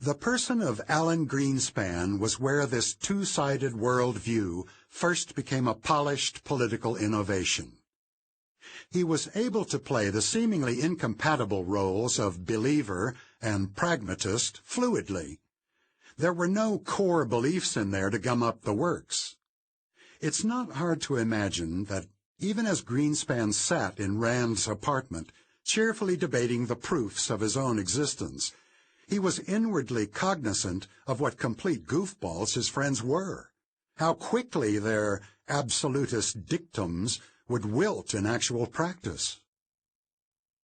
The person of Alan Greenspan was where this two-sided worldview first became a polished political innovation. He was able to play the seemingly incompatible roles of believer and pragmatist fluidly. There were no core beliefs in there to gum up the works. It's not hard to imagine that even as Greenspan sat in Rand's apartment, cheerfully debating the proofs of his own existence, he was inwardly cognizant of what complete goofballs his friends were, how quickly their absolutist dictums would wilt in actual practice.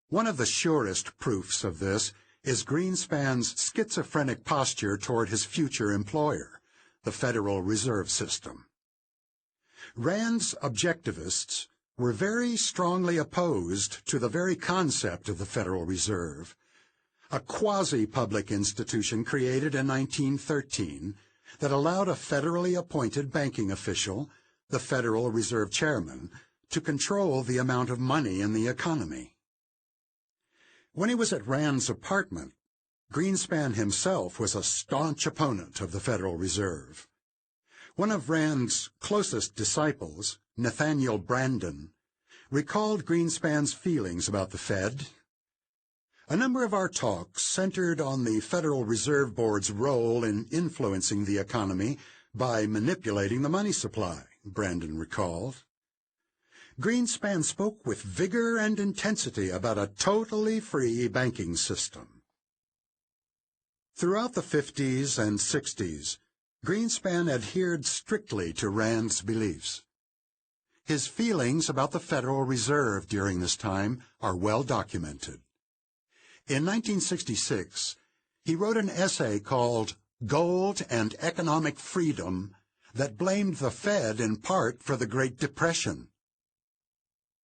One of the surest proofs of this is Greenspan's schizophrenic posture toward his future employer, the Federal Reserve System. Rand's objectivists were very strongly opposed to the very concept of the Federal Reserve, a quasi-public institution created in 1913 that allowed a federally appointed banking official, the Federal Reserve Chairman, to control the amount of money in the economy. When he was at Rand's apartment, Greenspan himself was a staunch opponent of the Federal Reserve. One of Rand's closest disciples, Nathaniel Brandon, recalled Greenspan's feelings about the Fed. A number of our talks centered on the Federal Reserve Board's role in influencing the economy by manipulating the money supply, Brandon recalled. Greenspan spoke with vigor and intensity about a totally free banking system. Throughout the 50s and 60s, Greenspan adhered strictly to Rand's beliefs. His feelings about the Federal Reserve during this time are well documented. In 1966, he wrote an essay called Gold and Economic Freedom that blamed the Fed in part for the Great Depression.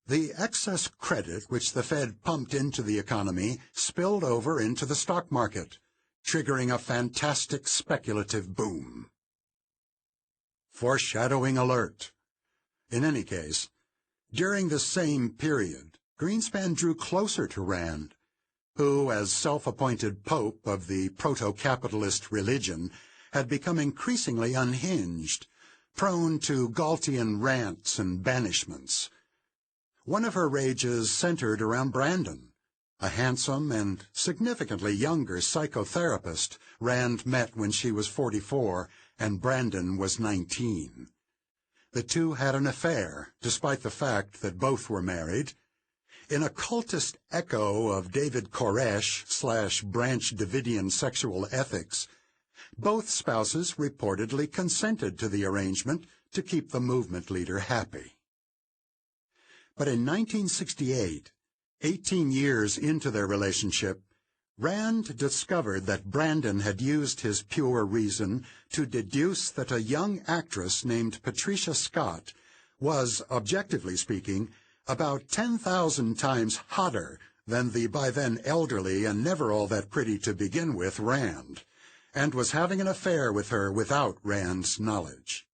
The excess credit which the Fed pumped into the economy spilled over into the stock market, triggering a fantastic speculative boom. Foreshadowing alert. In any case, during the same period, Greenspan drew closer to Rand, who, as self-appointed pope of the proto-capitalist religion, had become increasingly unhinged, prone to Galtian rants and banishments. One of her rages centered around Brandon, a handsome and significantly younger psychotherapist Rand met when she was 44 and Brandon was 19. The two had an affair, despite the fact that both were married. In a cultist echo of David Koresh / Branch Davidian sexual ethics, both spouses reportedly consented to the arrangement to keep the movement leader happy. But in 1968, 18 years into their relationship, Rand discovered that Brandon had used his pure reason to deduce that a young actress named Patricia Scott was, objectively speaking, about 10,000 times hotter than the by then elderly and never all that pretty to begin with Rand, and was having an affair with her without Rand's knowledge.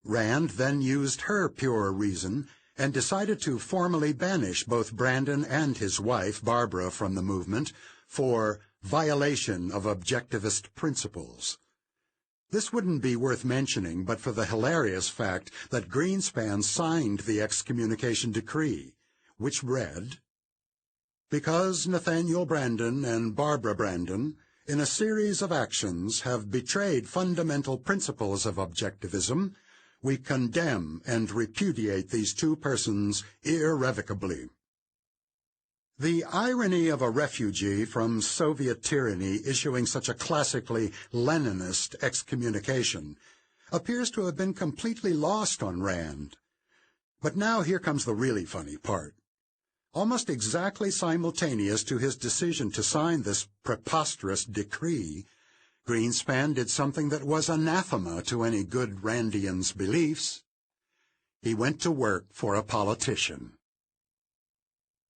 Rand then used her pure reason and decided to formally banish both Brandon and his wife, Barbara, from the movement for violation of objectivist principles. This wouldn't be worth mentioning but for the hilarious fact that Greenspan signed the excommunication decree, which read, "Because Nathaniel Brandon and Barbara Brandon, in a series of actions, have betrayed fundamental principles of objectivism, we condemn and repudiate these two persons irrevocably." The irony of a refugee from Soviet tyranny issuing such a classically Leninist excommunication appears to have been completely lost on Rand. But now here comes the really funny part. Almost exactly simultaneous to his decision to sign this preposterous decree, Greenspan did something that was anathema to any good Randian's beliefs. He went to work for a politician.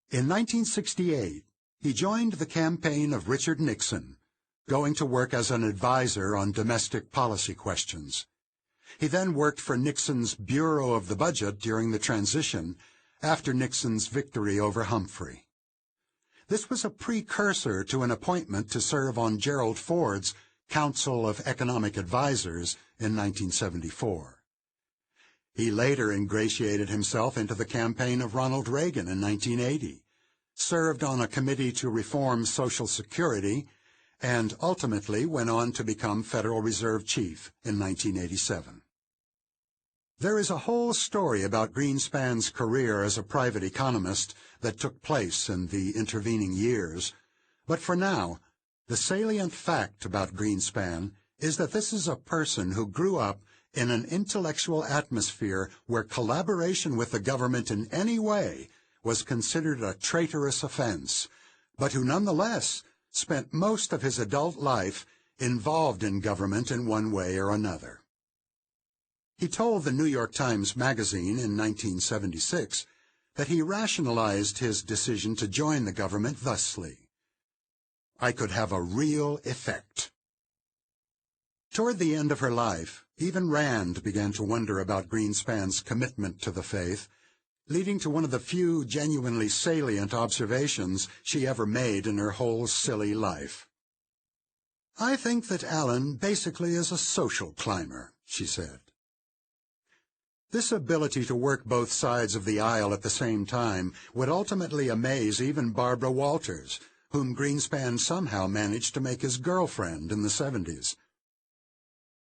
In 1968, he joined the campaign of Richard Nixon, going to work as an advisor on domestic policy questions. He then worked for Nixon's Bureau of the Budget during the transition after Nixon's victory over Humphrey. This was a precursor to an appointment to serve on Gerald Ford's Council of Economic Advisers in 1974. He later ingratiated himself into the campaign of Ronald Reagan in 1980, served on a committee to reform Social Security, and ultimately went on to become Federal Reserve Chief in 1987. There is a whole story about Greenspan's career as a private economist that took place in the intervening years, but for now, the salient fact about Greenspan is that this is a person who grew up in an intellectual atmosphere where collaboration with the government in any way was considered a traitorous offense, but who nonetheless spent most of his adult life involved in government in one way or another. He told the New York Times Magazine in 1976 that he rationalized his decision to join the government thusly: "I could have a real effect." Toward the end of her life, even Rand began to wonder about Greenspan's commitment to the faith, leading to one of the few genuinely salient observations she ever made in her whole silly life. "I think that Alan basically is a social climber," she said. This ability to work both sides of the aisle at the same time would ultimately amaze even Barbara Walters, whom Greenspan somehow managed to make his girlfriend in the 70s.